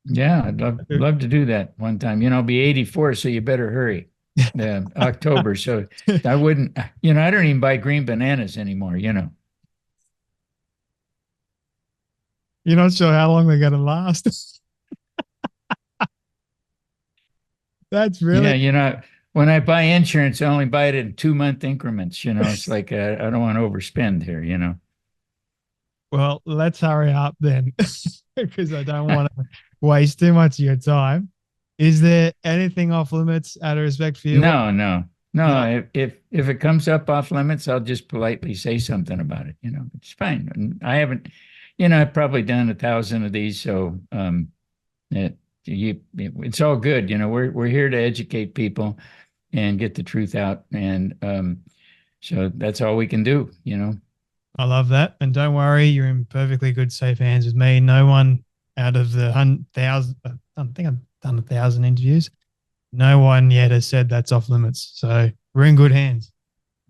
Yeah, I'd love to do that one time. I'll be 84, so you better hurry. October. So I wouldn't, I don't even buy green bananas anymore. You're not sure how long they're going to last. That's Yeah, really when I buy insurance, I only buy it in 2-month increments. It's like I don't want to overspend here. well. Let's hurry up then, because I don't want to waste too much of your time. Is there anything off limits out of respect for you? What? No, no, No. no. If it comes up off limits, I'll just politely say something about it. It's fine. And I haven't, I've probably done 1,000 of these, so it's all good. We're here to educate people and get the truth out, and so that's all we can do. I love that. And don't worry, you're in perfectly good, safe hands with me. No one out of the 1,000, I think I've done 1,000 interviews. No one yet has said that's off limits. So we're in good hands.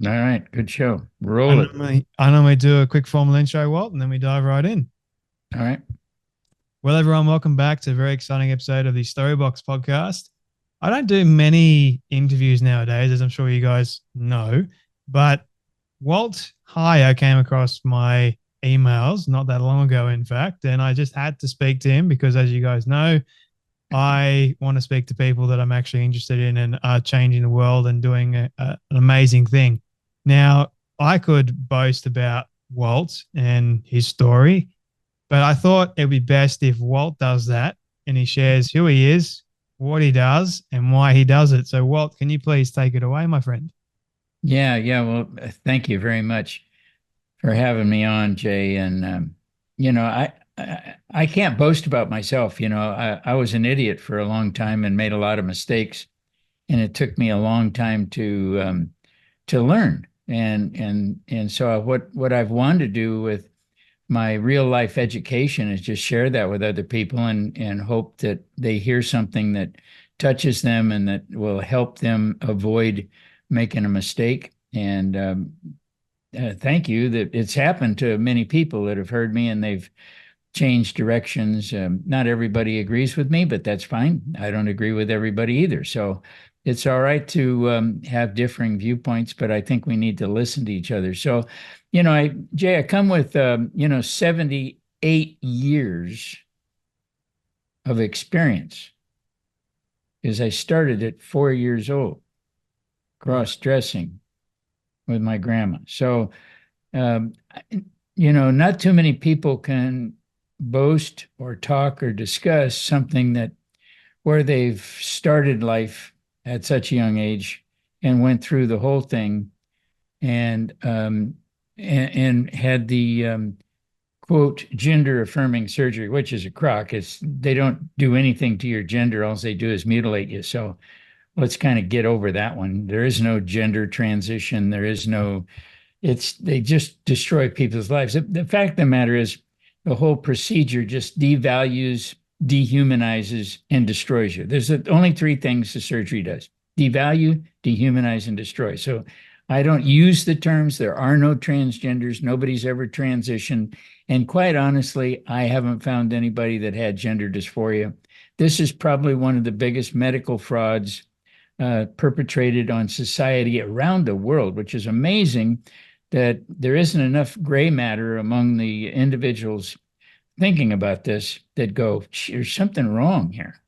All right, good show. I Roll it. normally, I normally do a quick formal intro, Walt, and then we dive right in. All right. Well, everyone, welcome back to a very exciting episode of the Storybox podcast. I don't do many interviews nowadays, as I'm sure you guys know, but Walt Heyer came across my emails not that long ago, in fact, and I just had to speak to him because, as you guys know, I want to speak to people that I'm actually interested in and are changing the world and doing an amazing thing. Now, I could boast about Walt and his story, but I thought it'd be best if Walt does that and he shares who he is, what he does, and why he does it. So, Walt, can you please take it away, my friend? Yeah, yeah. Well, thank you very much for having me on, Jay. And I can't boast about myself. I was an idiot for a long time and made a lot of mistakes, and it took me a long time to learn. And so what I've wanted to do with my real life education is just share that with other people and hope that they hear something that touches them and that will help them avoid making a mistake. And thank you that it's happened to many people that have heard me and they've changed directions. Not everybody agrees with me, but that's fine. I don't agree with everybody either. So it's all right to have differing viewpoints, but I think we need to listen to each other. So, Jay, I come with, 78 years of experience because I started at 4 years old, cross dressing with my grandma. So, um, not too many people can boast or talk or discuss something that where they've started life at such a young age and went through the whole thing and had the quote gender affirming surgery, which is a crock. They don't do anything to your gender. All they do is mutilate you. So let's kind of get over that one. There is no gender transition. There is no, they just destroy people's lives. The fact of the matter is the whole procedure just devalues, dehumanizes, and destroys you. There's only three things the surgery does: devalue, dehumanize, and destroy. So I don't use the terms. There are no transgenders. Nobody's ever transitioned. And quite honestly, I haven't found anybody that had gender dysphoria. This is probably one of the biggest medical frauds perpetrated on society around the world, which is amazing that there isn't enough gray matter among the individuals thinking about this that go, there's something wrong here.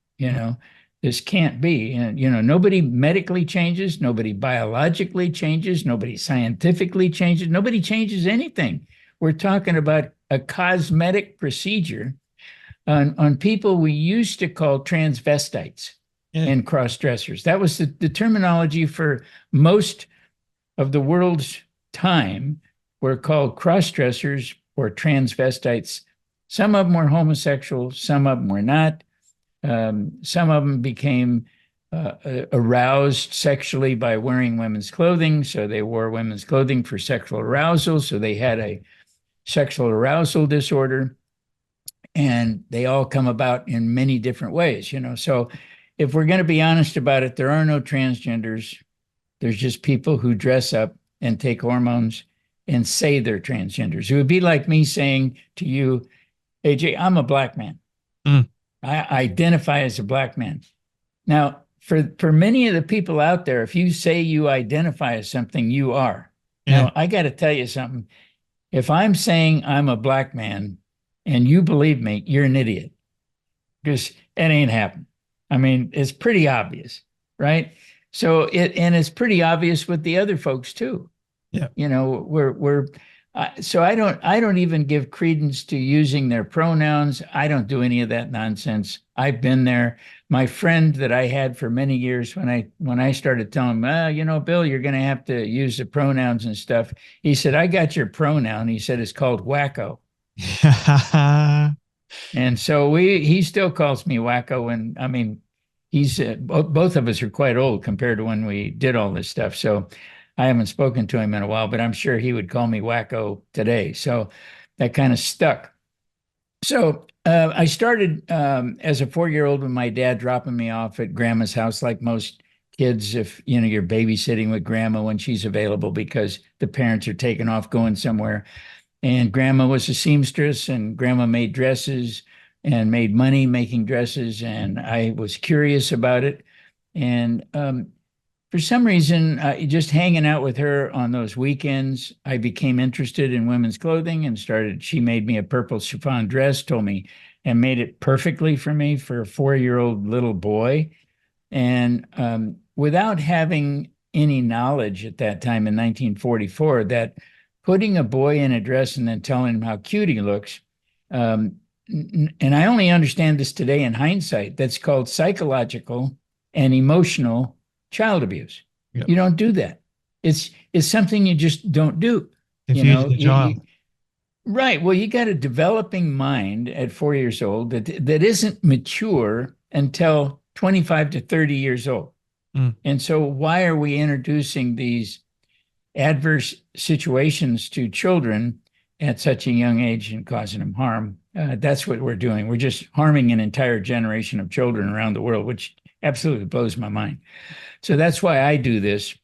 This can't be. And, nobody medically changes, nobody biologically changes, nobody scientifically changes, nobody changes anything. We're talking about a cosmetic procedure on people we used to call transvestites Yeah. and cross dressers. That was the terminology for most of the world's time, were called cross dressers or transvestites. Some of them were homosexual, some of them were not. Some of them became aroused sexually by wearing women's clothing, so they wore women's clothing for sexual arousal, so they had a sexual arousal disorder, and they all come about in many different ways. So if we're going to be honest about it, there are no transgenders. There's just people who dress up and take hormones and say they're transgenders. It would be like me saying to you, AJ, I'm a black man. Mm. I identify as a black man. Now, for many of the people out there, if you say you identify as something, you are. Yeah. Now, I got to tell you something. If I'm saying I'm a black man and you believe me, you're an idiot because it ain't happened. I mean, it's pretty obvious, right? So and it's pretty obvious with the other folks too. Yeah. You know, we're so I don't even give credence to using their pronouns. I don't do any of that nonsense. I've been there. My friend that I had for many years, when I started telling him, Bill, you're going to have to use the pronouns and stuff. He said, I got your pronoun. He said it's called wacko. And so he still calls me wacko. And I mean, he's both of us are quite old compared to when we did all this stuff. So I haven't spoken to him in a while, but I'm sure he would call me wacko today. So that kind of stuck. So I started as a 4-year-old with my dad dropping me off at grandma's house, like most kids, if you're babysitting with grandma when she's available because the parents are taking off going somewhere. And grandma was a seamstress, and grandma made dresses and made money making dresses. And I was curious about it. And for some reason, just hanging out with her on those weekends, I became interested in women's clothing and she made me a purple chiffon dress, told me, and made it perfectly for me for a 4-year-old little boy. And without having any knowledge at that time in 1944, that putting a boy in a dress and then telling him how cute he looks, and I only understand this today in hindsight, that's called psychological and emotional child abuse. Yep. You don't do that. It's something you just don't do. Confusing the child. Right. Well, you got a developing mind at 4 years old that isn't mature until 25 to 30 years old. And so why are we introducing these adverse situations to children at such a young age and causing them harm? That's what we're doing. We're just harming an entire generation of children around the world, which absolutely blows my mind. So that's why I do this,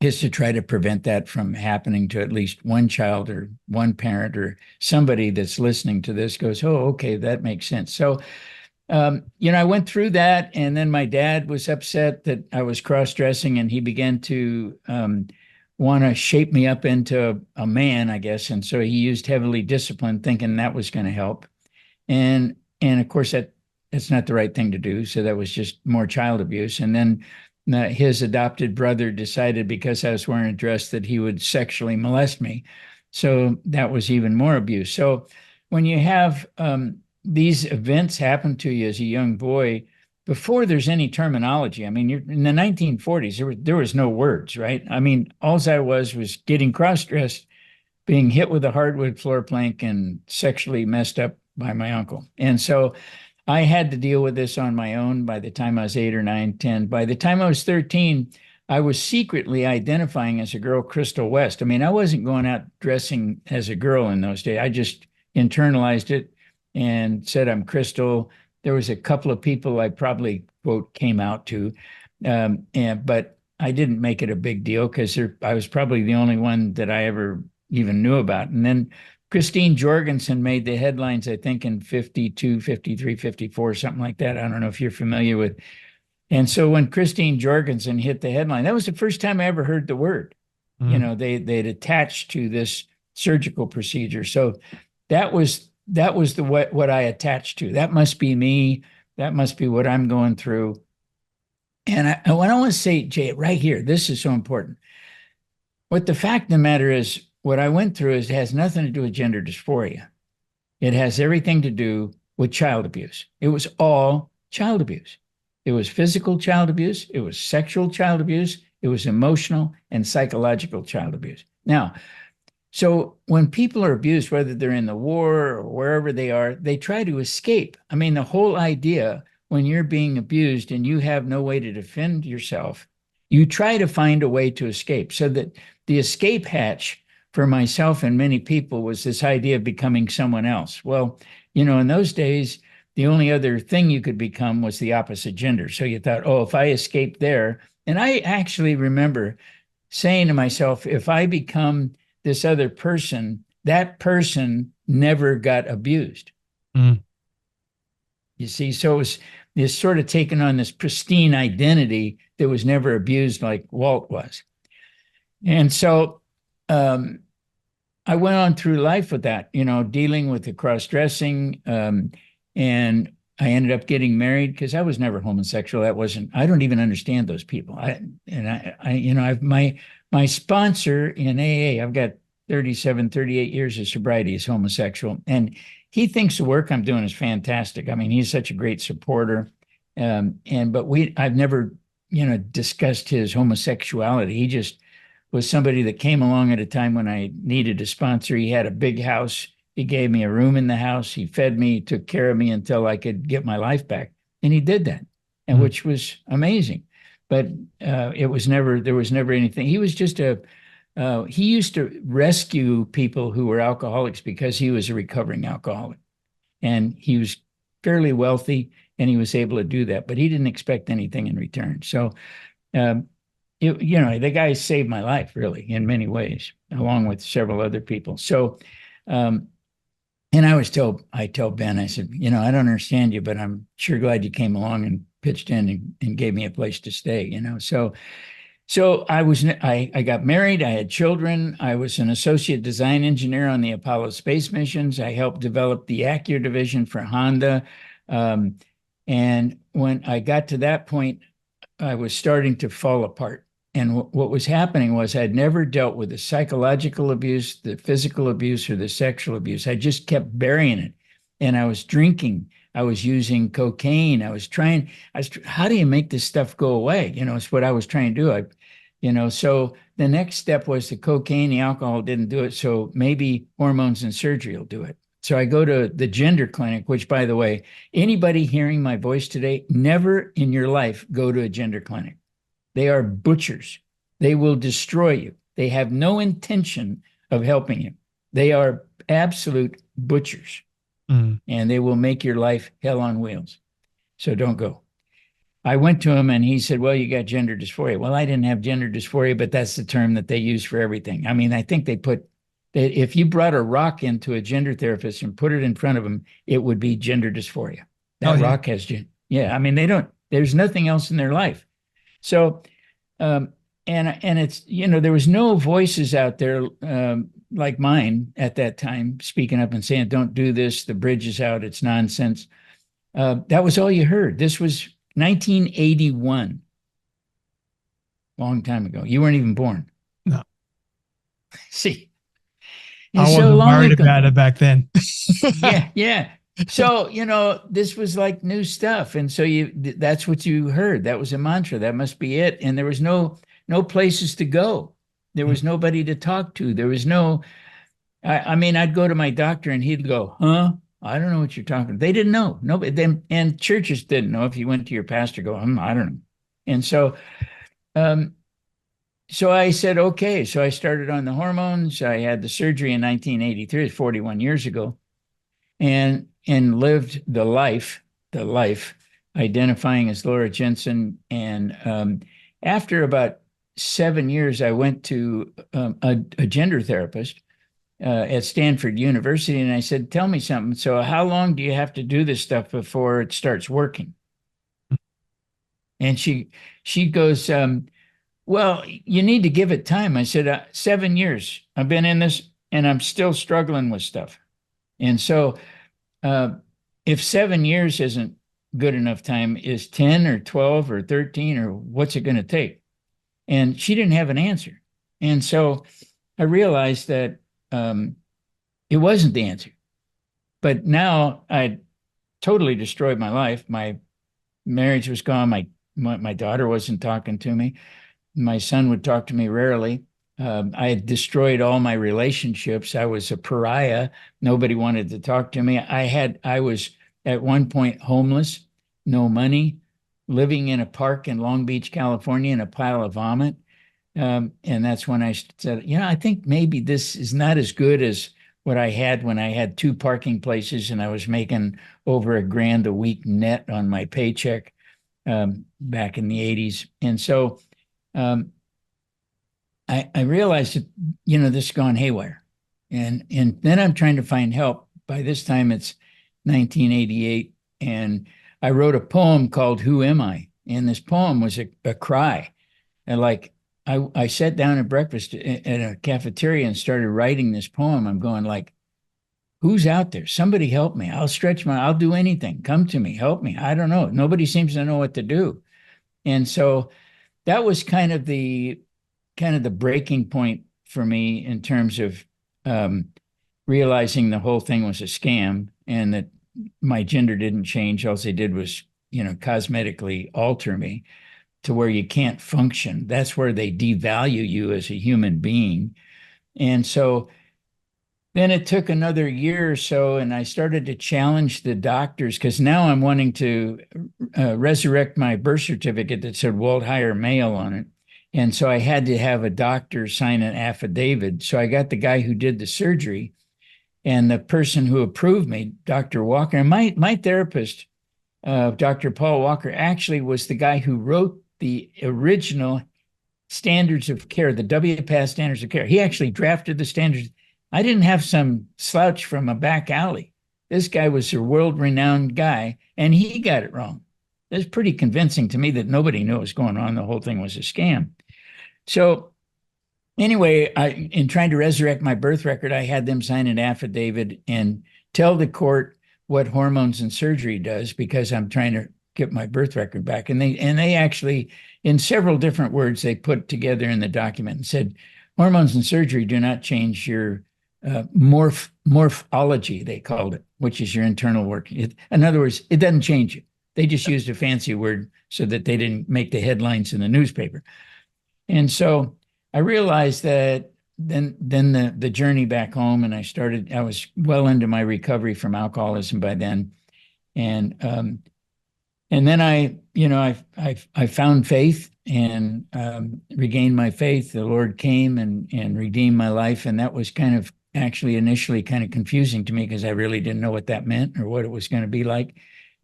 is to try to prevent that from happening to at least one child or one parent or somebody that's listening to this goes, oh, okay, that makes sense. So, I went through that, and then my dad was upset that I was cross-dressing, and he began to want to shape me up into a man, I guess. And so he used heavily discipline, thinking that was going to help. And of course, that's not the right thing to do. So that was just more child abuse. And then his adopted brother decided, because I was wearing a dress, that he would sexually molest me. So that was even more abuse. So when you have these events happen to you as a young boy, before there's any terminology, I mean, in the 1940s, there was no words, right? I mean, all I was getting cross-dressed, being hit with a hardwood floor plank, and sexually messed up by my uncle. And so I had to deal with this on my own by the time I was 8 or 9, 10. By the time I was 13, I was secretly identifying as a girl, Crystal West. I mean, I wasn't going out dressing as a girl in those days. I just internalized it and said, I'm Crystal. There was a couple of people I probably, quote, came out to, but I didn't make it a big deal because I was probably the only one that I ever even knew about. And then Christine Jorgensen made the headlines, I think, in 52, 53, 54, something like that. I don't know if you're familiar with. And so when Christine Jorgensen hit the headline, that was the first time I ever heard the word. They'd attached to this surgical procedure. So that was what I attached to. That must be me. That must be what I'm going through. And I want to say, Jay, right here, this is so important. What the fact of the matter is, what I went through it has nothing to do with gender dysphoria. It has everything to do with child abuse. It was all child abuse. It was physical child abuse. It was sexual child abuse. It was emotional and psychological child abuse. Now, so when people are abused, whether they're in the war or wherever they are, they try to escape. I mean, the whole idea when you're being abused and you have no way to defend yourself, you try to find a way to escape. So that the escape hatch for myself and many people was this idea of becoming someone else. Well, in those days, the only other thing you could become was the opposite gender. So you thought, oh, if I escape there, and I actually remember saying to myself, if I become this other person, that person never got abused. You see, so it was this sort of taken on this pristine identity that was never abused like Walt was. And so I went on through life with that, dealing with the cross dressing. And I ended up getting married because I was never homosexual. I don't even understand those people. I've my sponsor in AA, I've got 37, 38 years of sobriety, is homosexual. And he thinks the work I'm doing is fantastic. I mean, he's such a great supporter. I've never, discussed his homosexuality. He just was somebody that came along at a time when I needed a sponsor. He had a big house. He gave me a room in the house. He fed me, took care of me until I could get my life back. And he did that, and which was amazing. But there was never anything. He was just he used to rescue people who were alcoholics because he was a recovering alcoholic. And he was fairly wealthy, and he was able to do that, but he didn't expect anything in return. So, the guy saved my life, really, in many ways, along with several other people. So, and I tell Ben, I said, I don't understand you, but I'm sure glad you came along and pitched in and gave me a place to stay, So I got married. I had children. I was an associate design engineer on the Apollo space missions. I helped develop the Acura division for Honda. And when I got to that point, I was starting to fall apart. And what was happening was I'd never dealt with the psychological abuse, the physical abuse, or the sexual abuse. I just kept burying it. And I was drinking. I was using cocaine. How do you make this stuff go away? It's what I was trying to do. So the next step was the cocaine, the alcohol didn't do it. So maybe hormones and surgery will do it. So I go to the gender clinic, which, by the way, anybody hearing my voice today, never in your life go to a gender clinic. They are butchers. They will destroy you. They have no intention of helping you. They are absolute butchers. And they will make your life hell on wheels. So don't go. I went to him and he said, well, you got gender dysphoria. Well, I didn't have gender dysphoria, but that's the term that they use for everything. I mean, I think if you brought a rock into a gender therapist and put it in front of them, it would be gender dysphoria. That rock has I mean, there's nothing else in their life. So, and it's, there was no voices out there like mine at that time speaking up and saying, don't do this. The bridge is out. It's nonsense. That was all you heard. This was 1981. Long time ago. You weren't even born. No. See, I wasn't worried about it back then. Yeah. So, this was like new stuff. And so that's what you heard. That was a mantra. That must be it. And there was no places to go. There was nobody to talk to. There was I mean, I'd go to my doctor and he'd go, huh? I don't know what you're talking about. They didn't know. Nobody, and churches didn't know. If you went to your pastor, go, I don't know. And so, so I said, okay. So I started on the hormones. I had the surgery in 1983, 41 years ago, and lived the life, identifying as Laura Jensen. And after about 7 years, I went to a gender therapist at Stanford University, and I said, tell me something. So how long do you have to do this stuff before it starts working? And she goes, well, you need to give it time. I said, 7 years. I've been in this, and I'm still struggling with stuff. And so if 7 years isn't good enough time, is 10 or 12 or 13, or what's it going to take? And she didn't have an answer. And so I realized that it wasn't the answer. But now I'd totally destroyed my life. My marriage was gone. My daughter wasn't talking to me. My son would talk to me rarely. I had destroyed all my relationships. I was a pariah. Nobody wanted to talk to me. I was at one point homeless, no money, living in a park in Long Beach, California, in a pile of vomit. And that's when I said, I think maybe this is not as good as what I had when I had 2 parking places and I was making over $1,000 a week net on my paycheck back in the 80s. And so I realized that, this has gone haywire. And then I'm trying to find help. By this time, it's 1988. and I wrote a poem called "Who Am I?" And this poem was a cry. And like I sat down at breakfast in a cafeteria and started writing this poem. I'm going like, who's out there? Somebody help me. I'll do anything. Come to me, help me. I don't know. Nobody seems to know what to do. And so that was kind of the breaking point for me in terms of um, realizing the whole thing was a scam and that my gender didn't change. All they did was, cosmetically alter me to where you can't function. That's where they devalue you as a human being. And so then it took another year or so, and I started to challenge the doctors because now I'm wanting to resurrect my birth certificate that said Walt Hire male on it. And so I had to have a doctor sign an affidavit. So I got the guy who did the surgery and the person who approved me, Dr. Walker. And my therapist, Dr. Paul Walker, actually was the guy who wrote the original standards of care, the WPATH standards of care. He actually drafted the standards. I didn't have some slouch from a back alley. This guy was a world-renowned guy, and he got it wrong. It was pretty convincing to me that nobody knew what was going on. The whole thing was a scam. So anyway, in trying to resurrect my birth record, I had them sign an affidavit and tell the court what hormones and surgery does because I'm trying to get my birth record back. And they actually, in several different words, they put together in the document and said, hormones and surgery do not change your morphology, they called it, which is your internal work. In other words, it doesn't change you. They just used a fancy word so that they didn't make the headlines in the newspaper. And so I realized that then the journey back home, and I was well into my recovery from alcoholism by then. And then I found faith and regained my faith. The Lord came and redeemed my life. And that was kind of actually initially kind of confusing to me because I really didn't know what that meant or what it was going to be like.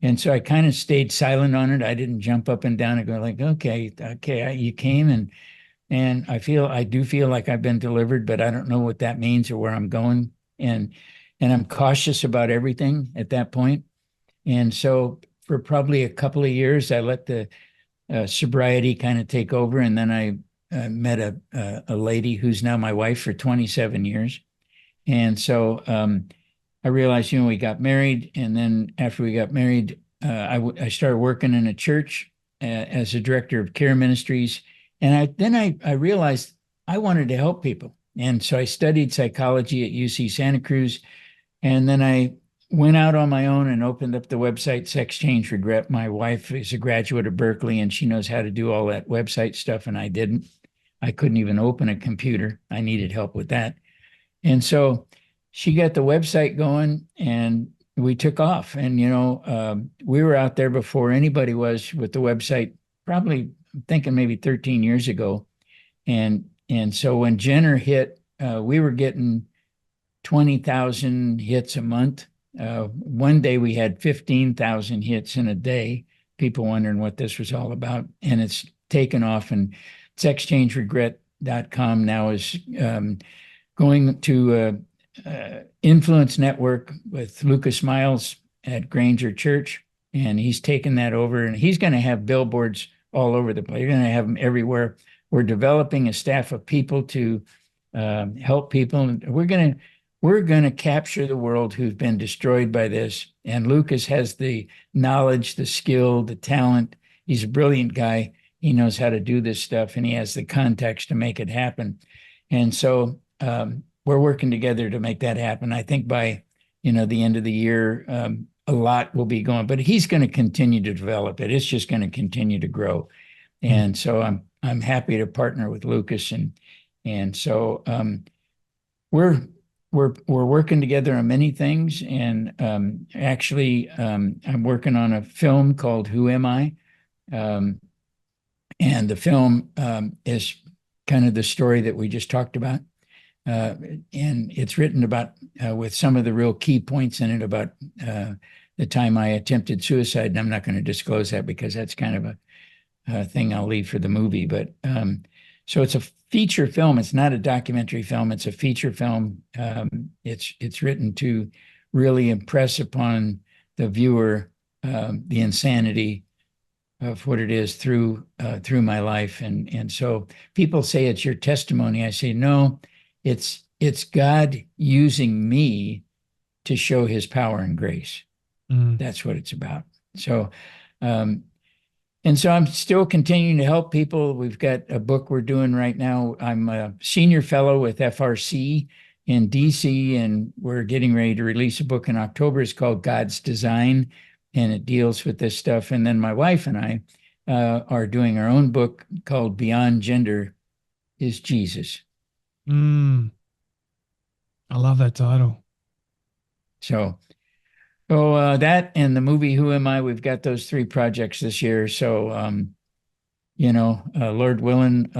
And so I kind of stayed silent on it. I didn't jump up and down and go like, okay, you came and I do feel like I've been delivered, but I don't know what that means or where I'm going. And I'm cautious about everything at that point. And so for probably a couple of years, I let the sobriety kind of take over. And then I met a lady who's now my wife for 27 years. And so I realized, we got married. And then after we got married, I started working in a church as a director of care ministries. And I realized I wanted to help people. And so I studied psychology at UC Santa Cruz. And then I went out on my own and opened up the website Sex Change Regret. My wife is a graduate of Berkeley and she knows how to do all that website stuff, and I didn't. I couldn't even open a computer. I needed help with that. And so she got the website going and we took off. And, we were out there before anybody was with the website, probably thinking maybe 13 years ago. And so when Jenner hit, we were getting 20,000 hits a month. One day we had 15,000 hits in a day, people wondering what this was all about. And it's taken off, and sexchangeregret.com now is going to Influence Network with Lucas Miles at Granger Church. And he's taken that over, and he's going to have billboards all over the place. You're going to have them everywhere. We're developing a staff of people to help people. And we're going to capture the world who've been destroyed by this. And Lucas has the knowledge, the skill, the talent. He's a brilliant guy. He knows how to do this stuff, and he has the context to make it happen. And so we're working together to make that happen. I think by the end of the year, a lot will be going, but he's going to continue to develop it. It's just going to continue to grow. And so I'm happy to partner with Lucas, and so we're working together on many things. And actually, I'm working on a film called Who Am I? And the film is kind of the story that we just talked about. And it's written about with some of the real key points in it about the time I attempted suicide. And I'm not going to disclose that because that's kind of a thing I'll leave for the movie. But so it's a feature film. It's not a documentary film. It's a feature film. It's written to really impress upon the viewer the insanity of what it is through my life. And so people say it's your testimony. I say, no, it's God using me to show his power and grace. Mm. That's what it's about. So, um, and so I'm still continuing to help people. We've got a book we're doing right now. I'm a senior fellow with FRC in DC, and we're getting ready to release a book in October. It's called God's Design, and it deals with this stuff. And then my wife and I are doing our own book called Beyond Gender is Jesus. Mm. I love that title. So, so that and the movie Who Am I? We've got those three projects this year. So, Lord willing,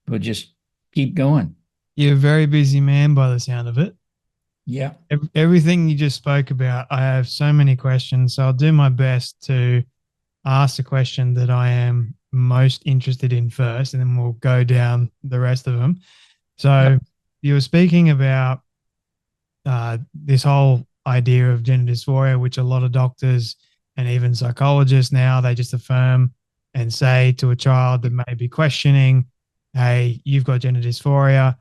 we'll just keep going. You're a very busy man by the sound of it. Yeah. Everything you just spoke about, I have so many questions. So I'll do my best to ask the question that I am most interested in first, and then we'll go down the rest of them. So Yep. you were speaking about this whole idea of gender dysphoria, which a lot of doctors and even psychologists now they just affirm and say to a child that may be questioning, "Hey, you've got gender dysphoria."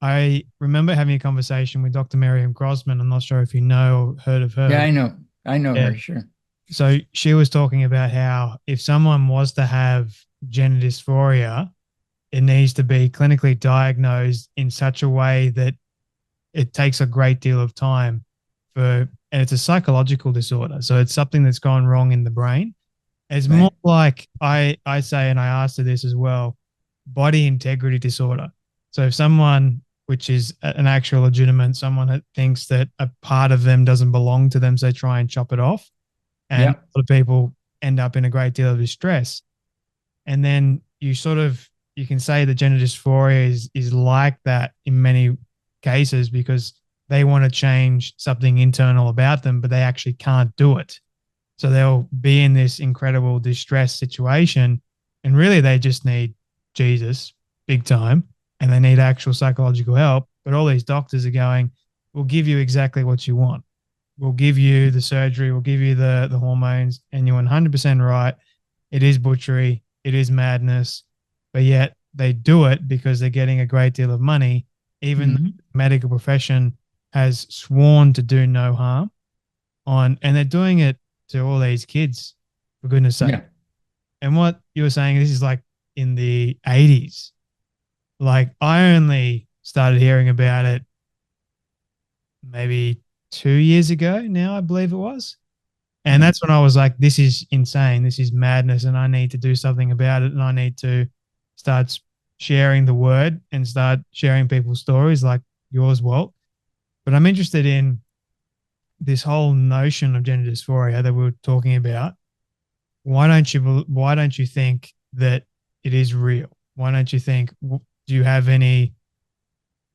I remember having a conversation with Dr. Miriam Grossman. I'm not sure if you know or heard of Yeah, her. I know. I know Yeah. her, sure. So she was talking about how if someone was to have gender dysphoria, it needs to be clinically diagnosed in such a way that it takes a great deal of time and it's a psychological disorder. So it's something that's gone wrong in the brain. It's more Right. like I say, and I asked her this as well, body integrity disorder. So if someone, which is an actual legitimate, someone that thinks that a part of them doesn't belong to them, so they try and chop it off. And Yeah. a lot of people end up in a great deal of distress. And then you can say that gender dysphoria is like that in many cases because they want to change something internal about them, but they actually can't do it. So they'll be in this incredible distress situation, and really they just need Jesus big time, and they need actual psychological help. But all these doctors are going, "We'll give you exactly what you want. We'll give you the surgery. We'll give you the hormones, and you're 100% right. It is butchery. It is madness." But yet they do it because they're getting a great deal of money, even though Hmm. the medical profession has sworn to do no harm and they're doing it to all these kids, for goodness sake. Yeah. And what you were saying, this is like in the 80s. Like I only started hearing about it maybe 2 years ago now, I believe it was. And Right. that's when I was like, this is insane. This is madness. And I need to do something about it. And I need to start sharing the word and start sharing people's stories like yours, Walt. But I'm interested in this whole notion of gender dysphoria that we were talking about. Why don't you think that it is real? Why don't you think do you have any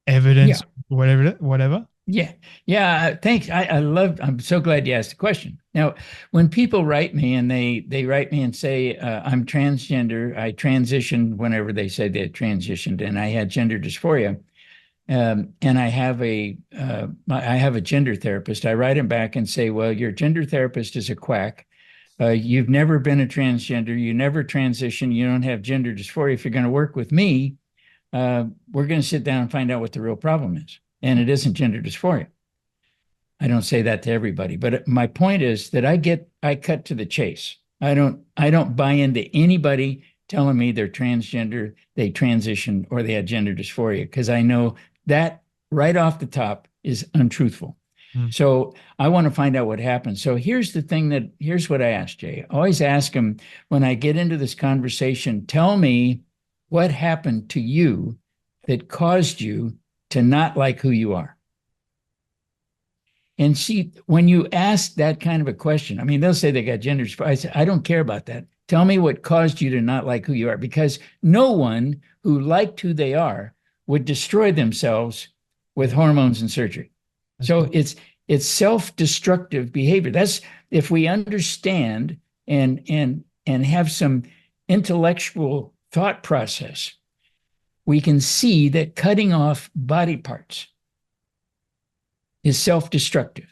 evidence Yeah. whatever? Yeah. Yeah. Thanks. I'm so glad you asked the question. Now, when people write me and they write me and say, I'm transgender, I transitioned whenever they said they had transitioned and I had gender dysphoria. And I have a gender therapist. I write him back and say, well, your gender therapist is a quack. You've never been a transgender. You never transitioned. You don't have gender dysphoria. If you're going to work with me, we're going to sit down and find out what the real problem is. And it isn't gender dysphoria. I don't say that to everybody, but my point is that I cut to the chase. I don't buy into anybody telling me they're transgender, they transitioned, or they had gender dysphoria, because I know that right off the top is untruthful. Mm. So I want to find out what happened. So here's what I ask Jay. I always ask him when I get into this conversation, tell me what happened to you that caused you to not like who you are. And see, when you ask that kind of a question, I mean, they'll say they got gender. I say, I don't care about that. Tell me what caused you to not like who you are, because no one who liked who they are would destroy themselves with Yeah, hormones and surgery. that's So good. it's self-destructive behavior. That's if we understand and have some intellectual thought process, we can see that cutting off body parts is self-destructive.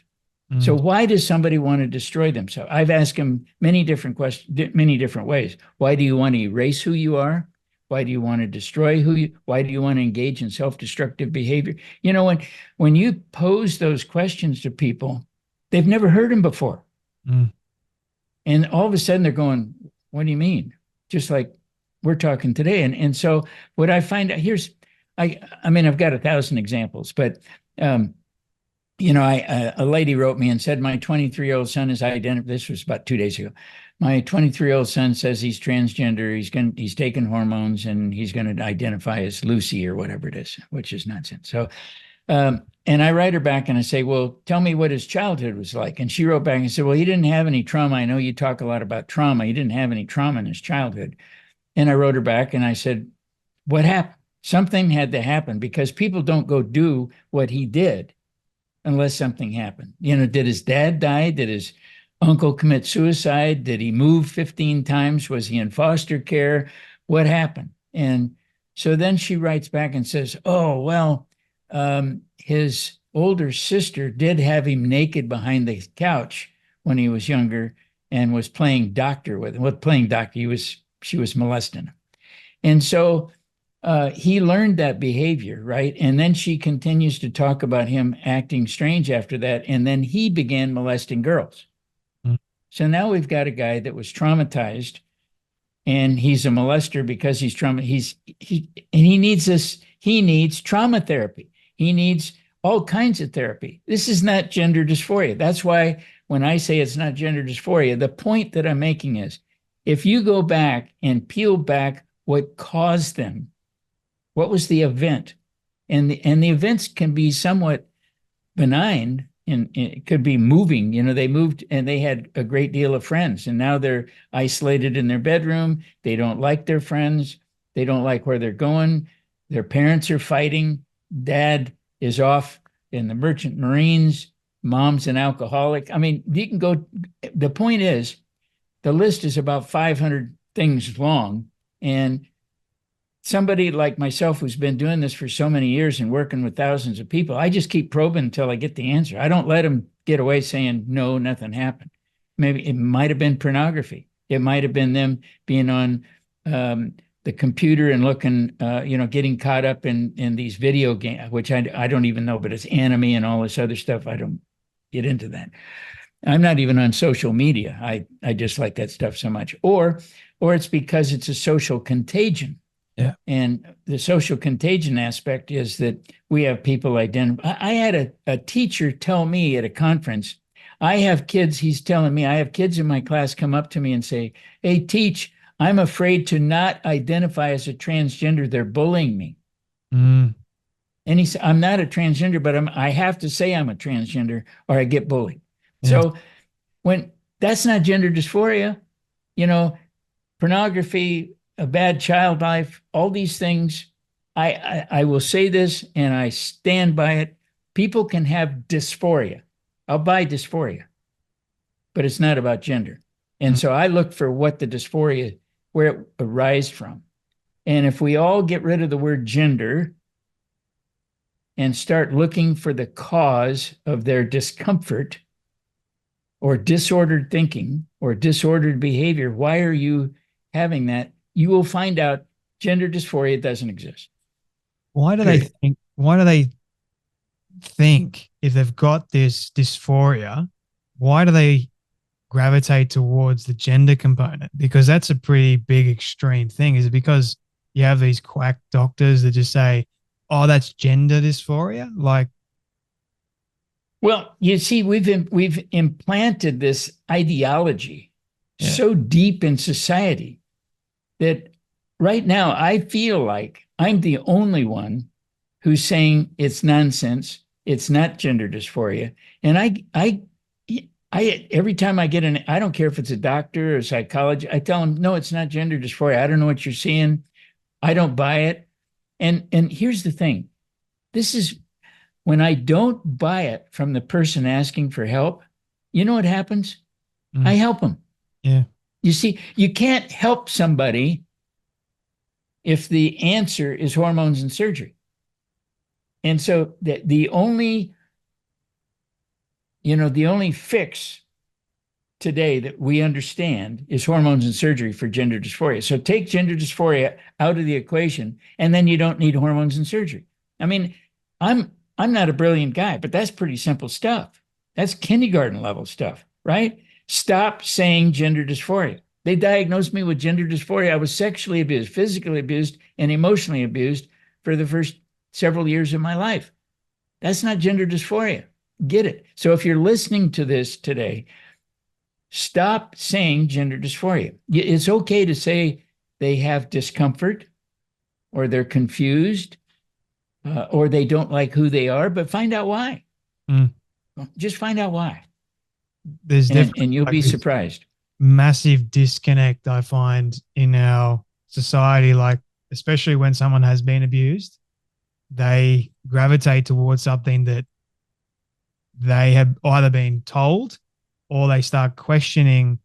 So Mm. why does somebody want to destroy themselves? I've asked him many different questions, many different ways. Why do you want to erase who you are? Why do you want to destroy who you? Why do you want to engage in self-destructive behavior? You know, when you pose those questions to people, they've never heard them before, Mm. and all of a sudden they're going, "What do you mean?" Just like we're talking today. And so what I find here's, I mean, I've got 1,000 examples, but you know, a lady wrote me and said, my 23-year-old son is identified. This was about 2 days ago. My 23-year-old son says he's transgender. He's taking hormones and he's going to identify as Lucy or whatever it is, which is nonsense. So, and I write her back and I say, well, tell me what his childhood was like. And she wrote back and said, well, he didn't have any trauma. I know you talk a lot about trauma. He didn't have any trauma in his childhood. And I wrote her back and I said, what happened? Something had to happen because people don't go do what he did unless something happened. You know, did his dad die? Did his uncle commit suicide? Did he move 15 times? Was he in foster care? What happened? And so then she writes back and says, oh, well, his older sister did have him naked behind the couch when he was younger and was playing doctor with him. Well, playing doctor, she was molesting him. And so he learned that behavior, right? And then she continues to talk about him acting strange after that. And then he began molesting girls. Mm. So now we've got a guy that was traumatized and he's a molester because he's trauma. He needs this. He needs trauma therapy. He needs all kinds of therapy. This is not gender dysphoria. That's why when I say it's not gender dysphoria, the point that I'm making is if you go back and peel back what caused them, what was the event? And the events can be somewhat benign and it could be moving. You know, they moved and they had a great deal of friends and now they're isolated in their bedroom. They don't like their friends. They don't like where they're going. Their parents are fighting. Dad is off in the merchant marines. Mom's an alcoholic. I mean, you can go. The point is, the list is about 500 things long. And somebody like myself who's been doing this for so many years and working with thousands of people, I just keep probing until I get the answer. I don't let them get away saying, no, nothing happened. Maybe it might have been pornography. It might have been them being on the computer and looking, you know, getting caught up in these video games, which I don't even know, but it's anime and all this other stuff. I don't get into that. I'm not even on social media. I just like that stuff so much. Or it's because it's a social contagion. Yeah. And the social contagion aspect is that we have people identify. I had a teacher tell me at a conference, I have kids, he's telling me, I have kids in my class come up to me and say, hey, teach, I'm afraid to not identify as a transgender. They're bullying me. Mm. And he said, I'm not a transgender, but I have to say I'm a transgender or I get bullied. Yeah. So when that's not gender dysphoria, you know, pornography, a bad child life, all these things, I will say this and I stand by it. People can have dysphoria. I'll buy dysphoria, but it's not about gender. And so I look for what the dysphoria, where it arises from. And if we all get rid of the word gender and start looking for the cause of their discomfort or disordered thinking or disordered behavior, why are you having that? You will find out gender dysphoria doesn't exist. Why do they think? Why do they think if they've got this dysphoria? Why do they gravitate towards the gender component? Because that's a pretty big extreme thing. Is it because you have these quack doctors that just say, "Oh, that's gender dysphoria"? Like, well, you see, we've implanted this ideology yeah. so deep in society that right now I feel like I'm the only one who's saying it's nonsense. It's not gender dysphoria. And I every time I get in, I don't care if it's a doctor or a psychologist, I tell them, no, it's not gender dysphoria. I don't know what you're seeing. I don't buy it. And here's the thing. This is when I don't buy it from the person asking for help, you know what happens? I help them. Yeah. You see, you can't help somebody if the answer is hormones and surgery. And so the only, the only fix today that we understand is hormones and surgery for gender dysphoria. So take gender dysphoria out of the equation, and then you don't need hormones and surgery. I mean, I'm not a brilliant guy, but that's pretty simple stuff. That's kindergarten level stuff, right? Stop saying gender dysphoria. They diagnosed me with gender dysphoria. I was sexually abused, physically abused, and emotionally abused for the first several years of my life. That's not gender dysphoria. Get it? So if you're listening to this today, stop saying gender dysphoria. It's okay to say they have discomfort or they're confused or they don't like who they are, but find out why. Mm. Just find out why. There's definitely and you'll like be this surprised. massive disconnect I find in our society, like especially when someone has been abused, they gravitate towards something that they have either been told or they start questioning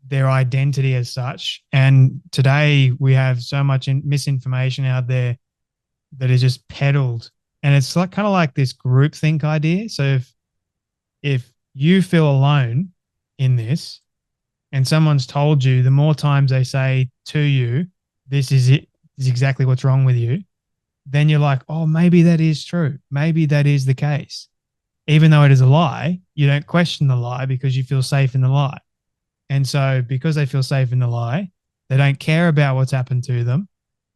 their identity as such. And today we have so much misinformation out there that is just peddled. And it's like kind of like this groupthink idea. So if you feel alone in this and someone's told you, the more times they say to you, this is it, this is exactly what's wrong with you, then you're like, oh, maybe that is true. Maybe that is the case. Even though it is a lie, you don't question the lie because you feel safe in the lie. And so because they feel safe in the lie, they don't care about what's happened to them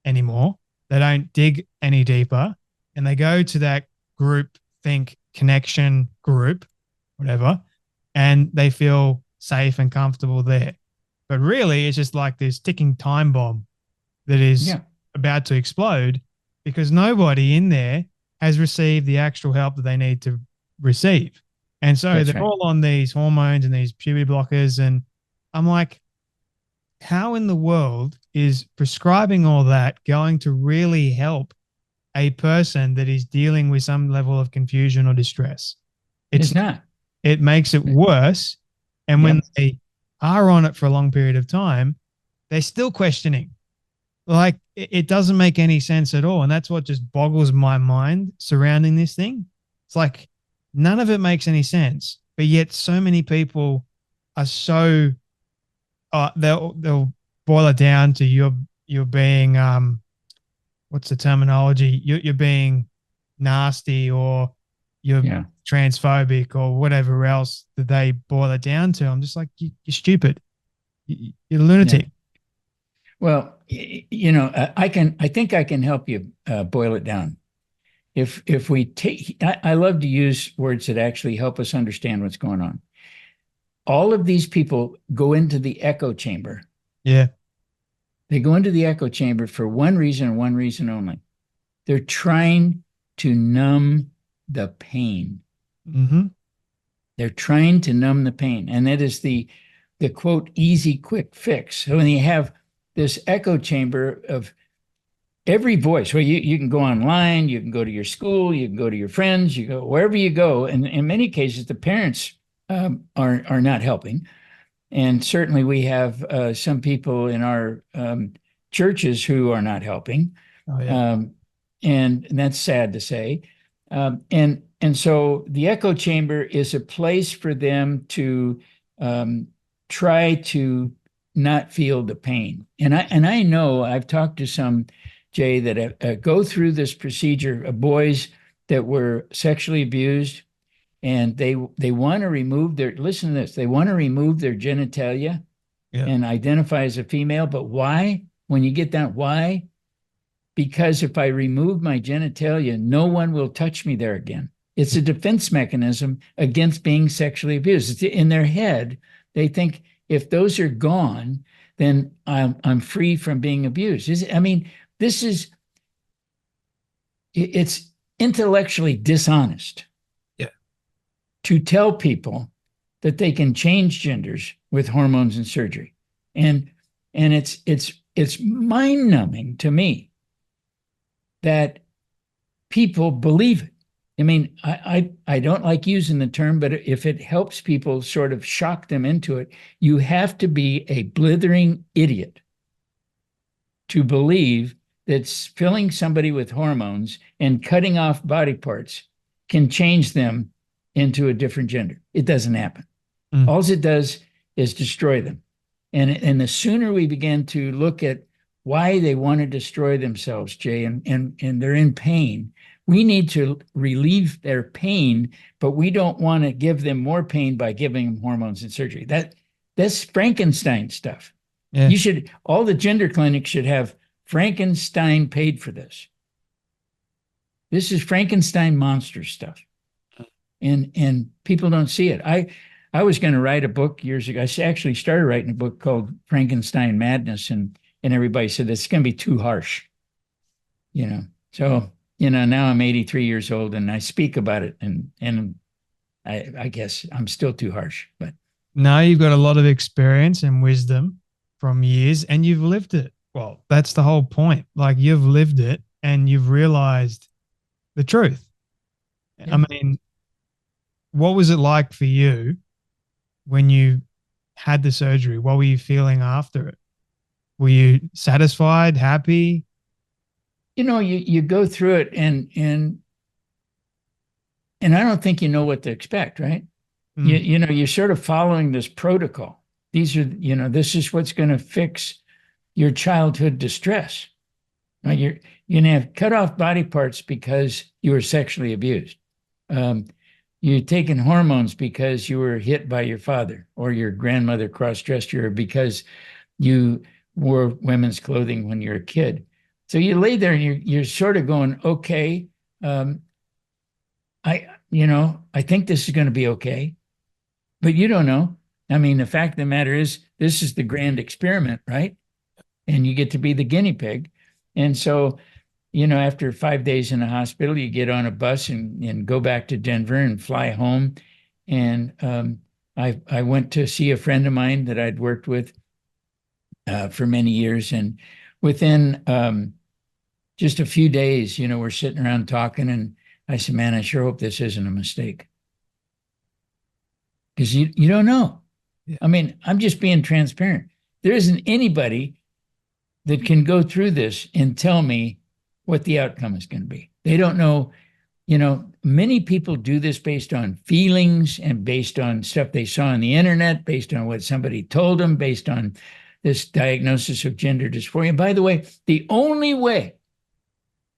anymore. They don't dig any deeper. And they go to that group think connection group, whatever, and they feel safe and comfortable there. But really, it's just like this ticking time bomb that is about to explode because nobody in there has received the actual help that they need to receive. And so they're all on these hormones and these puberty blockers. And I'm like, how in the world is prescribing all that going to really help a person that is dealing with some level of confusion or distress? It's not. It makes it worse. And when they are on it for a long period of time, they're still questioning. Like it doesn't make any sense at all. And that's what just boggles my mind surrounding this thing. It's like none of it makes any sense, but yet so many people are so they'll boil it down to you're being what's the terminology? You're being nasty or you're transphobic or whatever else that they boil it down to. I'm just like, you're stupid. You're a lunatic. Yeah. Well, I think I can help you boil it down. If we take, I love to use words that actually help us understand what's going on. All of these people go into the echo chamber. Yeah. They go into the echo chamber for one reason and one reason only. They're trying to numb the pain. Mm-hmm. They're trying to numb the pain. And that is the quote, easy, quick fix. So when you have this echo chamber of every voice, well, you can go online, you can go to your school, you can go to your friends, you go wherever you go. And in many cases, the parents are not helping. And certainly we have some people in our churches who are not helping. Oh, yeah. And that's sad to say. And so the echo chamber is a place for them to try to not feel the pain. And I know I've talked to some, Jay, that go through this procedure of boys that were sexually abused, and they want to remove their, listen to this, they want to remove their genitalia and identify as a female. But why? When you get down, why? Because if I remove my genitalia, no one will touch me there again. It's a defense mechanism against being sexually abused. It's in their head. They think if those are gone, then I'm free from being abused. It's intellectually dishonest to tell people that they can change genders with hormones and surgery. And it's mind-numbing to me that people believe it. I mean, I don't like using the term, but if it helps people sort of shock them into it, you have to be a blithering idiot to believe that filling somebody with hormones and cutting off body parts can change them into a different gender. It doesn't happen. Mm. All it does is destroy them. And the sooner we begin to look at why they want to destroy themselves, Jay, and they're in pain, we need to relieve their pain, but we don't want to give them more pain by giving them hormones and surgery. That's Frankenstein stuff. Yeah. You should, all the gender clinics should have Frankenstein paid for this. This is Frankenstein monster stuff. And people don't see it. I was going to write a book years ago. I actually started writing a book called Frankenstein Madness, and everybody said it's going to be too harsh, you know. So, you know, now I'm 83 years old and I speak about it, and I guess I'm still too harsh, but now you've got a lot of experience and wisdom from years, and you've lived it. Well, that's the whole point. Like, you've lived it and you've realized the truth. Yeah. I mean, what was it like for you when you had the surgery? What were you feeling after it? Were you satisfied, happy? You know, you go through it and I don't think you know what to expect, right? You know, you're sort of following this protocol. These are, you know, this is what's going to fix your childhood distress. Now, you're going to have cut off body parts because you were sexually abused. You're taking hormones because you were hit by your father or your grandmother cross-dressed you, or because you wore women's clothing when you were a kid. So you lay there and you're sort of going, okay, I think this is going to be okay, but you don't know. I mean, the fact of the matter is, this is the grand experiment, right? And you get to be the guinea pig. And so, you know, after 5 days in the hospital, you get on a bus and go back to Denver and fly home. And I went to see a friend of mine that I'd worked with for many years. And within just a few days, you know, we're sitting around talking, and I said, man, I sure hope this isn't a mistake. Because you don't know. Yeah. I mean, I'm just being transparent. There isn't anybody that can go through this and tell me what the outcome is going to be. They don't know. You know, many people do this based on feelings and based on stuff they saw on the internet, based on what somebody told them, based on this diagnosis of gender dysphoria. And by the way, the only way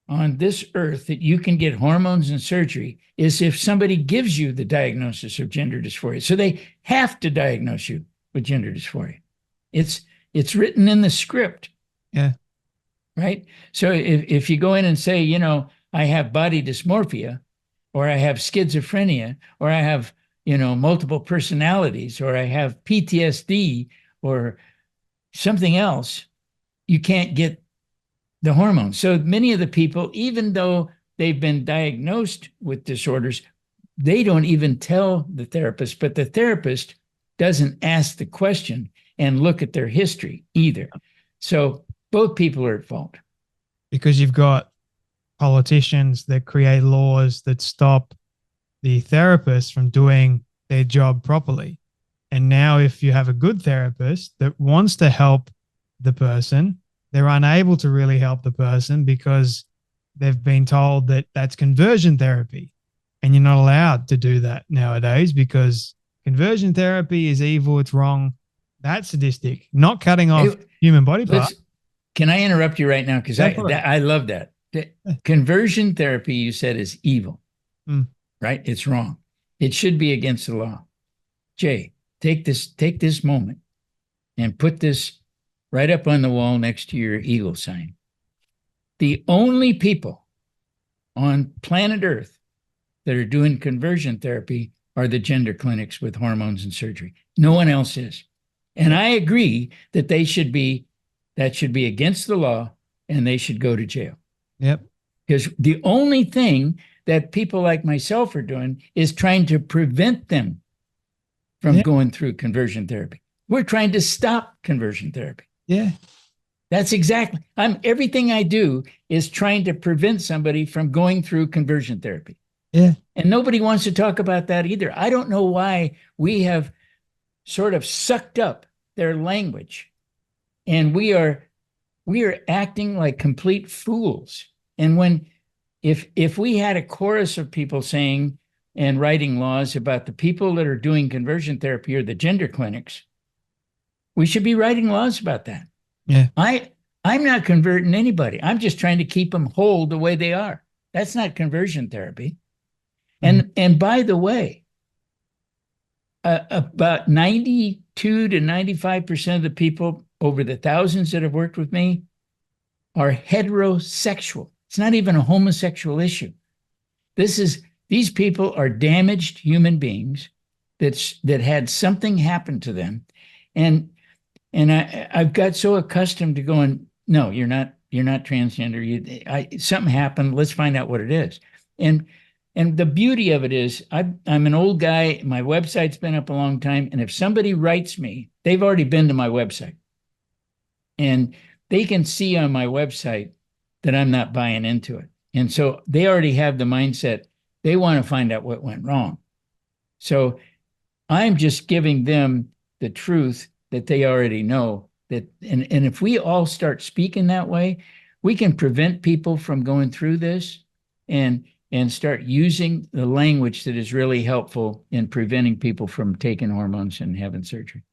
on this earth that you can get hormones and surgery is if somebody gives you the diagnosis of gender dysphoria. So they have to diagnose you with gender dysphoria. It's written in the script. Yeah. Right? So if you go in and say, you know, I have body dysmorphia, or I have schizophrenia, or I have, you know, multiple personalities, or I have PTSD or something else, you can't get the hormones. So many of the people, even though they've been diagnosed with disorders, they don't even tell the therapist, but the therapist doesn't ask the question and look at their history either. So both people are at fault. Because you've got politicians that create laws that stop the therapists from doing their job properly. And now if you have a good therapist that wants to help the person, they're unable to really help the person because they've been told that that's conversion therapy. And you're not allowed to do that nowadays because conversion therapy is evil. It's wrong. That's sadistic, not cutting off human body parts. Can I interrupt you right now? Because I love that. Conversion therapy, you said, is evil, right? It's wrong. It should be against the law. Jay, take this moment and put this right up on the wall next to your eagle sign. The only people on planet Earth that are doing conversion therapy are the gender clinics with hormones and surgery. No one else is. And I agree that that should be against the law and they should go to jail. Yep. Because the only thing that people like myself are doing is trying to prevent them from going through conversion therapy. We're trying to stop conversion therapy. Yeah. That's exactly. Everything I do is trying to prevent somebody from going through conversion therapy. Yeah. And nobody wants to talk about that either. I don't know why we have sort of sucked up their language, and we are acting like complete fools. And if we had a chorus of people saying, and writing laws about the people that are doing conversion therapy or the gender clinics. We should be writing laws about that. Yeah. I'm not converting anybody. I'm just trying to keep them whole the way they are. That's not conversion therapy. And by the way, about 92 to 95% of the people over the thousands that have worked with me are heterosexual. It's not even a homosexual issue. These people are damaged human beings that had something happen to them. And I've got so accustomed to going, no, you're not transgender. Something happened. Let's find out what it is. And the beauty of it is, I'm an old guy. My website's been up a long time. And if somebody writes me, they've already been to my website. And they can see on my website that I'm not buying into it. And so they already have the mindset. They want to find out what went wrong. So I'm just giving them the truth that they already know. And if we all start speaking that way, we can prevent people from going through this and start using the language that is really helpful in preventing people from taking hormones and having surgery.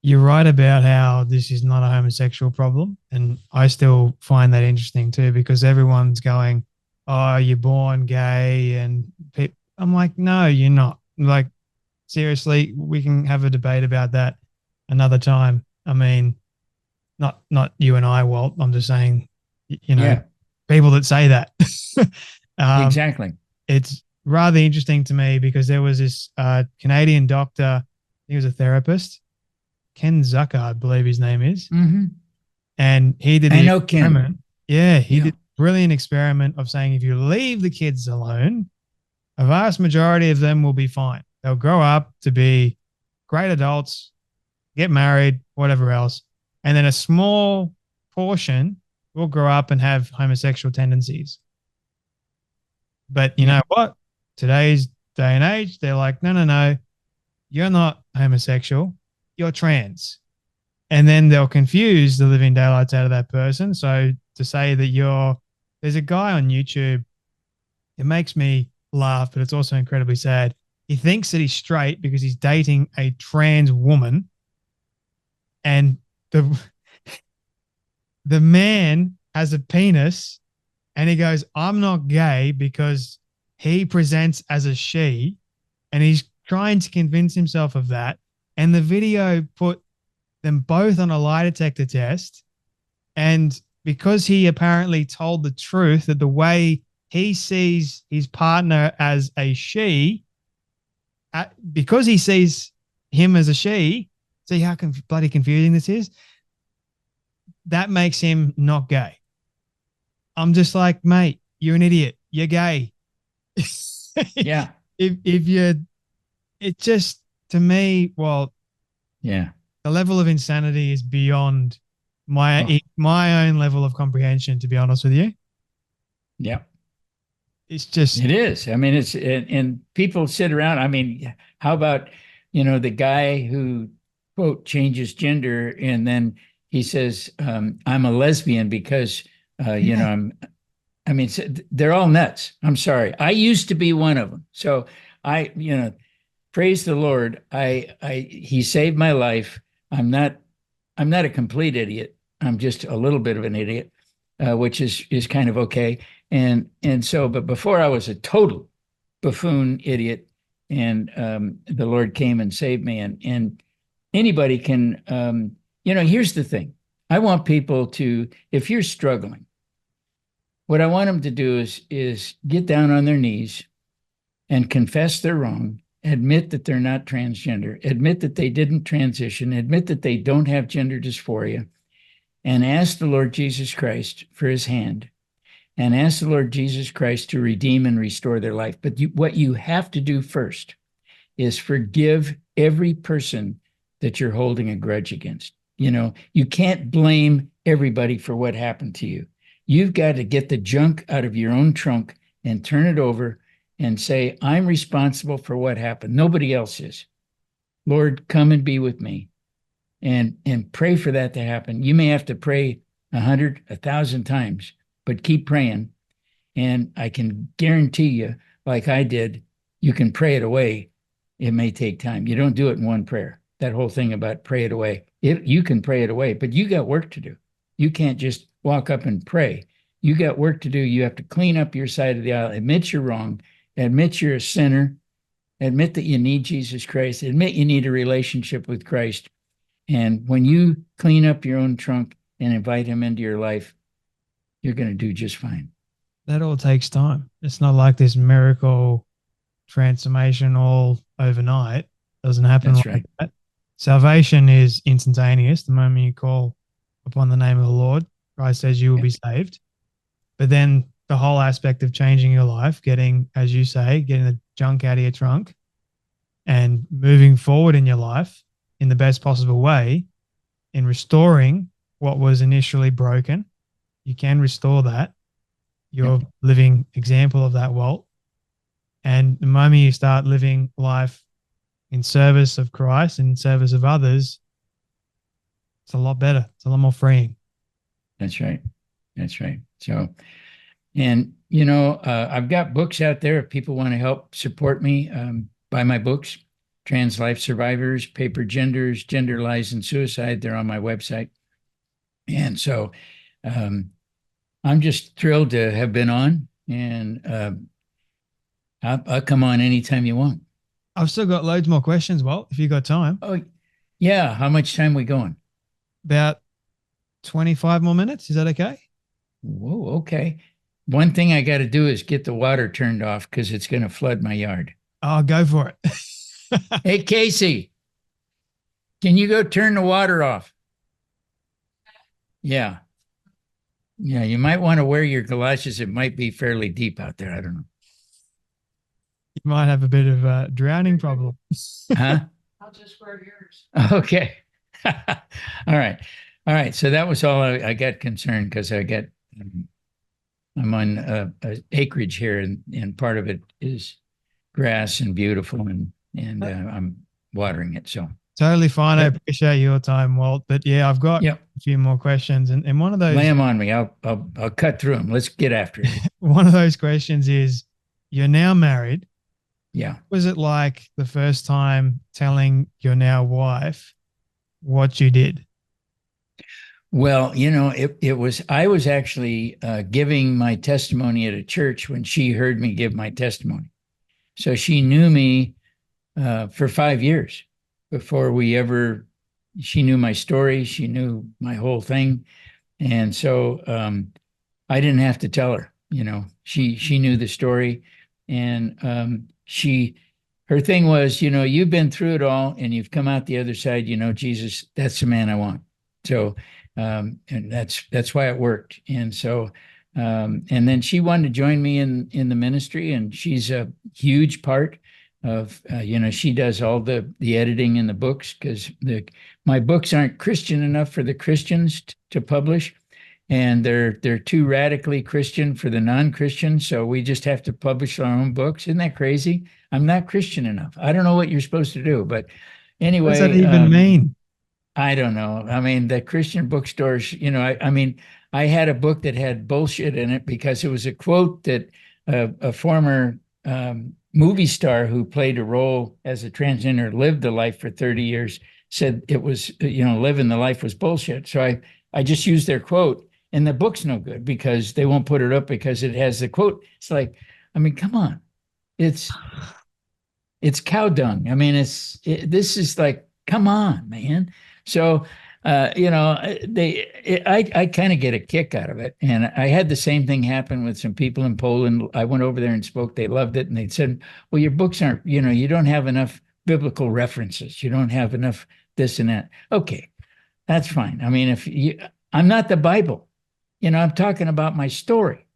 You're right about how this is not a homosexual problem. And I still find that interesting too, because everyone's going, oh, you're born gay. And I'm like, no, you're not. Like, seriously, we can have a debate about that another time. I mean, not you and I, Walt. I'm just saying, people that say that. Exactly. It's rather interesting to me because there was this Canadian doctor, he was a therapist, Ken Zucker, I believe his name is. Mm-hmm. And he did I know Ken. Yeah, he did a brilliant experiment of saying if you leave the kids alone, a vast majority of them will be fine. They'll grow up to be great adults, get married, whatever else. And then a small portion will grow up and have homosexual tendencies. But you know what? Today's day and age, they're like, no, you're not homosexual, you're trans. And then they'll confuse the living daylights out of that person. So to say that there's a guy on YouTube, it makes me laugh, but it's also incredibly sad. He thinks that he's straight because he's dating a trans woman. And the man has a penis. And he goes, I'm not gay because he presents as a she, and he's trying to convince himself of that. And the video put them both on a lie detector test. And because he apparently told the truth that the way he sees his partner as a she, because he sees him as a she, see how bloody confusing this is? That makes him not gay. I'm just like, mate, you're an idiot. You're gay. Yeah. If you're, it just, to me, well, yeah, the level of insanity is beyond my own level of comprehension, to be honest with you. Yeah. It's just, it is. I mean, and people sit around. I mean, how about, the guy who, quote, changes gender and then he says, I'm a lesbian because, they're all nuts. I'm sorry. I used to be one of them. So praise the Lord. He saved my life. I'm not a complete idiot. I'm just a little bit of an idiot, which is kind of okay. But before I was a total buffoon idiot, and the Lord came and saved me. And anybody can, here's the thing. I want people to, if you're struggling, what I want them to do is get down on their knees and confess they're wrong, admit that they're not transgender, admit that they didn't transition, admit that they don't have gender dysphoria, and ask the Lord Jesus Christ for his hand, and ask the Lord Jesus Christ to redeem and restore their life. But what you have to do first is forgive every person that you're holding a grudge against. You can't blame everybody for what happened to you. You've got to get the junk out of your own trunk and turn it over and say, I'm responsible for what happened. Nobody else is. Lord, come and be with me, and pray for that to happen. You may have to pray 100, 1,000 times, but keep praying. And I can guarantee you, like I did, You can pray it away. It may take time. You don't do it in one prayer. That whole thing about pray it away. You can pray it away, but you got work to do. You can't just walk up and pray. You got work to do. You have to clean up your side of the aisle, admit you're wrong, admit you're a sinner, admit that you need Jesus Christ, admit you need a relationship with Christ. And when you clean up your own trunk and invite him into your life, you're going to do just fine. That all takes time. It's not like this miracle transformation all overnight. Doesn't happen That's like right. that. Salvation is instantaneous. The moment you call upon the name of the Lord, Christ says you will be saved. But then the whole aspect of changing your life, getting, as you say, getting the junk out of your trunk and moving forward in your life in the best possible way, in restoring what was initially broken. You can restore that. You're a living example of that, Walt. And the moment you start living life in service of Christ, in service of others, it's a lot better. It's a lot more freeing. That's right. That's right. So, and I've got books out there. If people want to help support me, buy my books, Trans Life Survivors, Paper Genders, Gender Lies and Suicide. They're on my website. And so I'm just thrilled to have been on, and I'll come on anytime you want. I've still got loads more questions, Walt, if you got time. Oh, yeah. How much time we going? About 25 more minutes. Is that okay? Whoa, okay. One thing I got to do is get the water turned off because it's going to flood my yard. Oh, go for it. Hey, Casey, can you go turn the water off? Yeah. Yeah, you might want to wear your galoshes. It might be fairly deep out there. I don't know. You might have a bit of a drowning problem. Huh? I'll just wear yours. Okay. All right. All right. So that was all I got concerned because I'm on acreage here, and part of it is grass and beautiful, and I'm watering it. So Totally fine. I Yep. appreciate your time, Walt. But yeah, I've got Yep. a few more questions. And one of those lay them on me. I'll cut through them. Let's get after it. one of those questions is, you're now married. Yeah. What was it like the first time telling your now wife what you did? Well, I was actually giving my testimony at a church when she heard me give my testimony. So she knew me for 5 years before she knew my story. She knew my whole thing. And so I didn't have to tell her, she knew the story. And her thing was, you've been through it all and you've come out the other side, Jesus, that's the man I want. So, and that's why it worked. And so, and then she wanted to join me in the ministry, and she's a huge part of, she does all the editing in the books because my books aren't Christian enough for the Christians to publish. And they're too radically Christian for the non-Christians. So we just have to publish our own books. Isn't that crazy? I'm not Christian enough. I don't know what you're supposed to do. But anyway. What does that even mean? I don't know. I mean, the Christian bookstores, I mean, I had a book that had bullshit in it because it was a quote that a former movie star who played a role as a transgender, lived the life for 30 years, said it was, living the life was bullshit. So I just used their quote. And the book's no good because they won't put it up because it has the quote. It's like, I mean, come on. It's cow dung. I mean, this is like, come on, man. So, I kind of get a kick out of it. And I had the same thing happen with some people in Poland. I went over there and spoke. They loved it. And they said, well, your books aren't, you don't have enough biblical references. You don't have enough this and that. Okay, that's fine. I mean, I'm not the Bible. I'm talking about my story.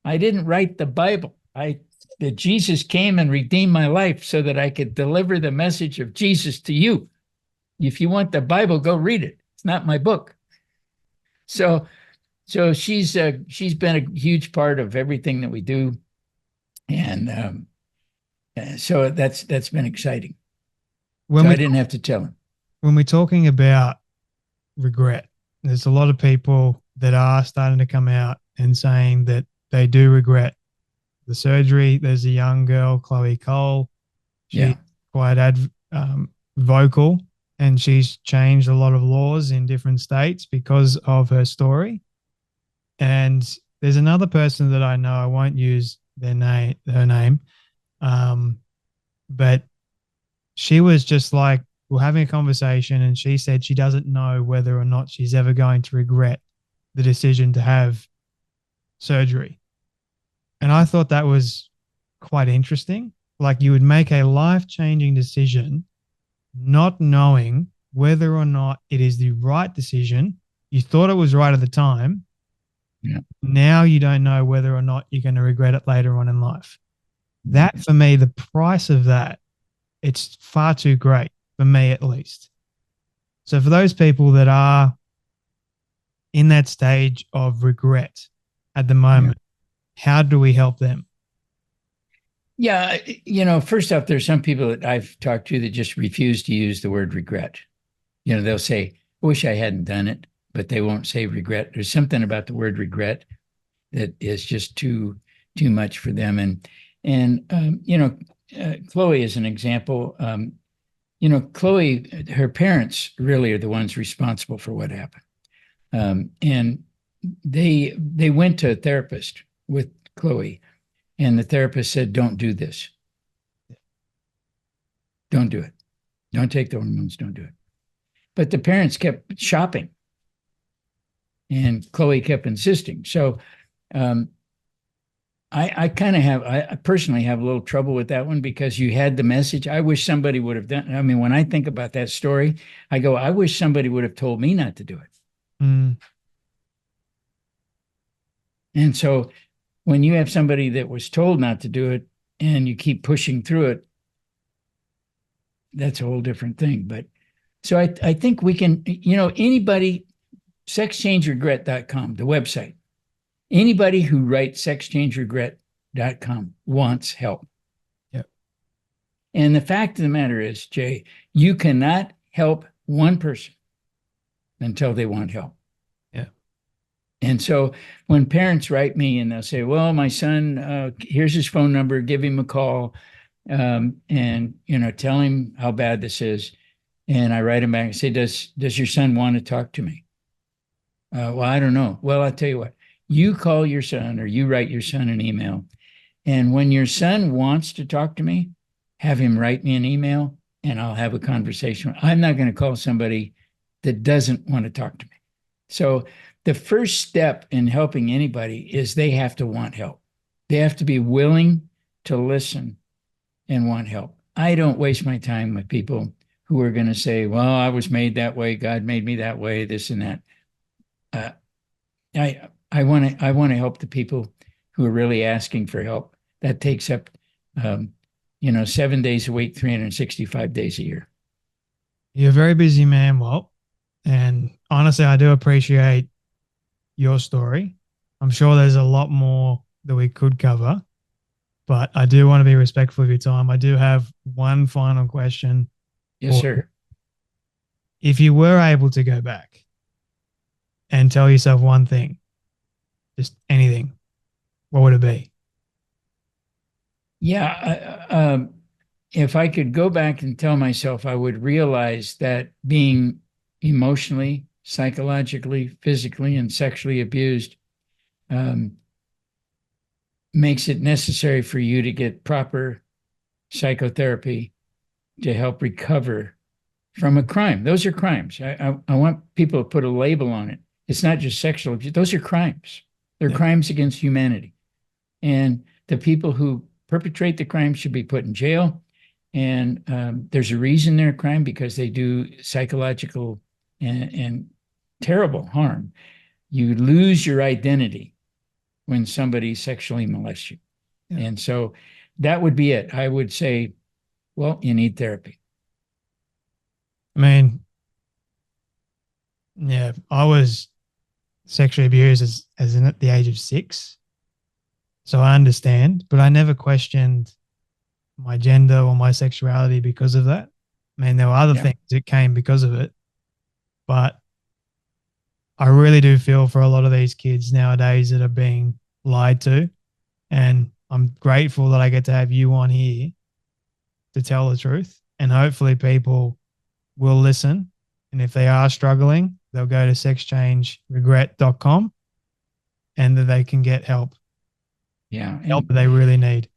I didn't write the Bible. That Jesus came and redeemed my life so that I could deliver the message of Jesus to you. If you want the Bible, go read it. It's not my book. So she's been a huge part of everything that we do, and so that's been exciting. I didn't have to tell him. When we're talking about regret, there's a lot of people that are starting to come out and saying that they do regret the surgery. There's a young girl, Chloe Cole. She's Yeah. quite vocal, and she's changed a lot of laws in different states because of her story. And there's another person that I know. I won't use her name, but she was just like, we're having a conversation, and she said she doesn't know whether or not she's ever going to regret the decision to have surgery. And I thought that was quite interesting. Like, you would make a life-changing decision not knowing whether or not it is the right decision. You thought it was right at the time. Yeah. Now you don't know whether or not you're going to regret it later on in life. That, for me, the price of that, it's far too great, for me at least. So for those people that are in that stage of regret at the moment, how do we help them? Yeah, first off, there's some people that I've talked to that just refuse to use the word regret. They'll say, I wish I hadn't done it, but they won't say regret. There's something about the word regret that is just too much for them. Chloe is an example. Chloe, her parents really are the ones responsible for what happened. And they went to a therapist with Chloe, and the therapist said, don't do this. Don't do it. Don't take the hormones. Don't do it. But the parents kept shopping, and Chloe kept insisting. So I personally have a little trouble with that one, because you had the message. I wish somebody would have done. I mean, when I think about that story, I go, I wish somebody would have told me not to do it. Mm. And so when you have somebody that was told not to do it and you keep pushing through it, that's a whole different thing. But so I think we can, anybody, sexchangeregret.com, the website, anybody who writes sexchangeregret.com wants help. Yep. And the fact of the matter is, Jay, you cannot help one person until they want help. Yeah. And so when parents write me and they'll say, well, my son, here's his phone number, give him a call, and, tell him how bad this is. And I write him back and say, does your son want to talk to me? Well, I don't know. Well, I'll tell you what, you call your son or you write your son an email. And when your son wants to talk to me, have him write me an email and I'll have a conversation. I'm not going to call somebody that doesn't want to talk to me. So the first step in helping anybody is they have to want help. They have to be willing to listen and want help. I don't waste my time with people who are going to say, well, I was made that way. God made me that way, this and that. I want to help the people who are really asking for help. That takes up, 7 days a week, 365 days a year. You're a very busy man, Walt. And honestly, I do appreciate your story. I'm sure there's a lot more that we could cover, but I do want to be respectful of your time. I do have one final question. Yes, sir. If you were able to go back and tell yourself one thing, just anything, what would it be? Yeah. If I could go back and tell myself, I would realize that being emotionally, psychologically, physically, and sexually abused makes it necessary for you to get proper psychotherapy to help recover from a crime. Those are crimes. I want people to put a label on it. It's not just sexual abuse. Those are crimes. They're crimes against humanity. And the people who perpetrate the crime should be put in jail. And there's a reason they're a crime, because they do psychological and terrible harm. You lose your identity when somebody sexually molests you. Yeah. And so that would be it. I would say, well, you need therapy. I mean, yeah, I was sexually abused as at the age of 6. So I understand, but I never questioned my gender or my sexuality because of that. I mean, there were other things that came because of it, but I really do feel for a lot of these kids nowadays that are being lied to. And I'm grateful that I get to have you on here to tell the truth. And hopefully people will listen. And if they are struggling, they'll go to sexchangeregret.com and that they can get help. Yeah. Help that they really need.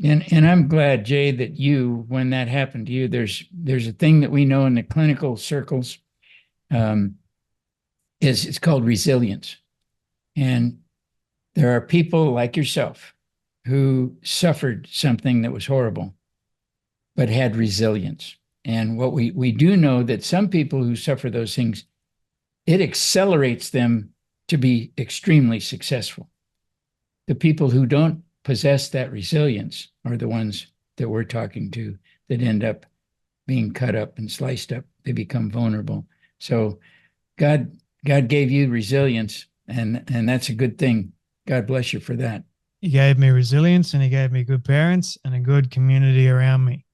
And I'm glad, Jay, that when that happened to you, there's a thing that we know in the clinical circles, it's called resilience. And there are people like yourself who suffered something that was horrible, but had resilience. And what we do know that some people who suffer those things, it accelerates them to be extremely successful. The people who don't possess that resilience are the ones that we're talking to that end up being cut up and sliced up. They become vulnerable. So God gave you resilience, and that's a good thing. God bless you for that. He gave me resilience, and he gave me good parents and a good community around me.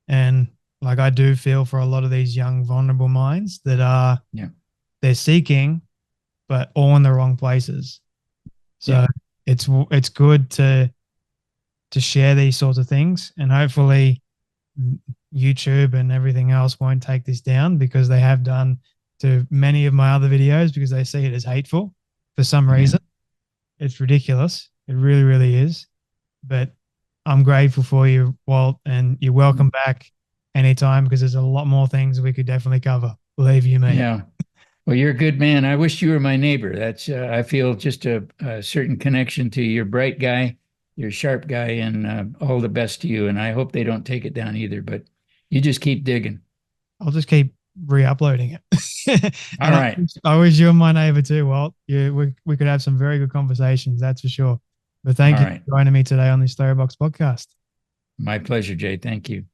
And like, I do feel for a lot of these young vulnerable minds that are, they're seeking, but all in the wrong places. So it's good to share these sorts of things, and hopefully YouTube and everything else won't take this down, because they have done to many of my other videos, because they see it as hateful for some reason. It's ridiculous. It really, really is. But I'm grateful for you, Walt, and you're welcome back anytime, because there's a lot more things we could definitely cover. Believe you me. Yeah. Well, you're a good man. I wish you were my neighbor. That's I feel just a certain connection to you. You're a bright guy. You're a sharp guy, and all the best to you. And I hope they don't take it down either, but you just keep digging. I'll just keep re-uploading it. All right. I wish you were my neighbor too, Walt. We could have some very good conversations, that's for sure. But thank you for joining me today on the Storybox podcast. My pleasure, Jay. Thank you.